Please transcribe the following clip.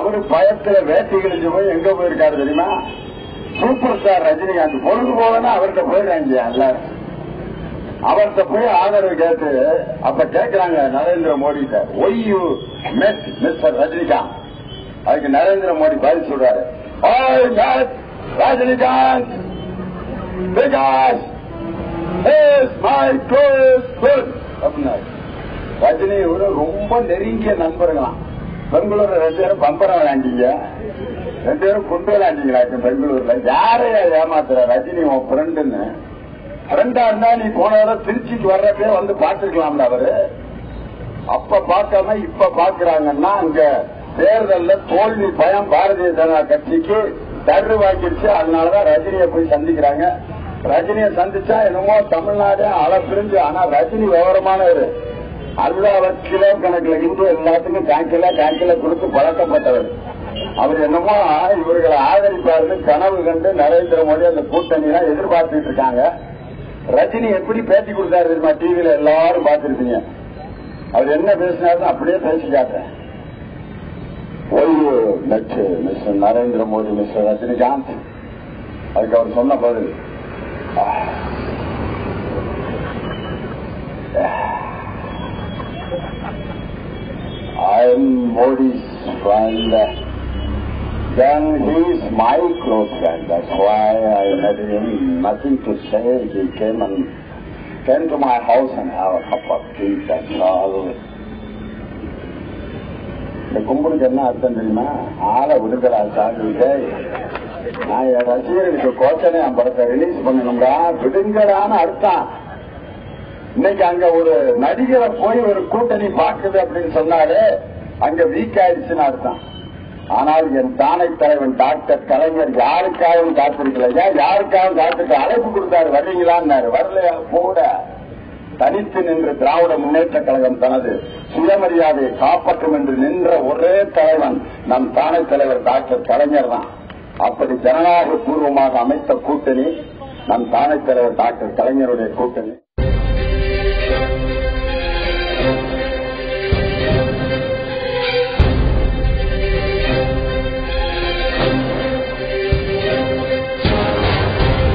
அவரு பயத்துல வேட்டி கிழிஞ்சு போய் எங்க போயிருக்காரு தெரியுமா? சூப்பர் ஸ்டார் ரஜினிகாந்த் பொழுது போகனா அவர்கிட்ட போயிடுறாங்க எல்லாரும். அவர்கிட்ட போய் ஆதரவு கேட்டு அப்ப கேட்கிறாங்க Narendra Modi sir, why you மெட் மிஸ்டர் ரஜினிகாந்த்? அதுக்கு நரேந்திர மோடி பதில் சொல்றாரு, Rajinikanth because is my close friend அப்படின்னாரு. ரஜினி ரொம்ப நெருங்கிய நண்பர்களாம். பெங்களூர்ல 2 பேரும் பம்பரம் விளையாண்டீங்க, 2 பேரும் குண்டு விளையாண்டீங்களா பெங்களூர்ல? யாரையா ஏமாத்துற? ரஜினி உன் ஃப்ரெண்டுன்னு. ஃப்ரெண்டா இருந்தா நீ போன தடவை திருச்சிக்கு வர்றப்பே வந்து பாத்துருக்கலாம்ல. அவரு அப்ப பார்க்காம இப்ப பாக்குறாங்கன்னா அங்க தேர்தல்ல தோல்வி பயம் பாரதிய ஜனதா கட்சிக்கு தர்று வாங்கிடுச்சு. அதனாலதான் ரஜினியை போய் சந்திக்கிறாங்க. ரஜினியை சந்திச்சா என்னமோ தமிழ்நாடு அளப்பிரிஞ்சு. ஆனா ரஜினி விவரமானவர். அல்லாத கிலோ கணக்கில் இருந்து எல்லாத்துக்கும் காய்ச்சல கொடுத்து பழக்கப்பட்டவர். அவர் என்னமோ இவர்களை ஆதரிப்பாருன்னு கனவு கண்டு நரேந்திர மோடி அந்த கூட்டணியெல்லாம் எதிர்பார்த்துட்டு இருக்காங்க. ரஜினி எப்படி பேட்டி கொடுத்தாரு தெரியுமா? டிவியில எல்லாரும் பார்த்திருப்பீங்க. அவர் என்ன பேசினாரு அப்படியே பேசி காட்டுறேன். ஓய்வு நச்சு மிஸ்டர் நரேந்திர மோடி மிஸ்டர் ரஜினிகாந்த். அதுக்கு அவர் சொன்ன பதில், I am Modi's friend, then he is my close friend. That's why I met him. Nothing to say. He came to my house and have a cup of tea. That's all. இந்த கும்பலுக்கு என்ன அர்த்தம் தெரியுமா? ஆளை விடுதலா சாப்பிட்டு நான் என் ரசிகர்களுக்கு கோச்சனை என் படத்தை release பண்ணணும்டா, விடுங்கடான்னு அர்த்தம். இன்னைக்கு அங்க ஒரு நடிகரை போய் ஒரு கூட்டணி பாக்குது அப்படின்னு சொன்னாலே அங்க வீக் ஆயிடுச்சுன்னு அர்த்தம். ஆனால் என் தானை தலைவன் டாக்டர் கலைஞர் யாருக்காகவும் காத்திருக்கலையா? யாருக்காகவும் காத்திருக்க அழைப்பு கொடுத்தாரு, வர்றீங்களான்னு. வரலையா? கூட தனித்து நின்று திராவிட முன்னேற்ற கழகம் தனது சுயமரியாதையை காப்பாற்றும் என்று நின்ற ஒரே தலைவன் நம் தானை தலைவர் டாக்டர் கலைஞர் தான். அப்படி ஜனநாயக பூர்வமாக அமைத்த கூட்டணி நம் தானை தலைவர் டாக்டர் கலைஞருடைய கூட்டணி.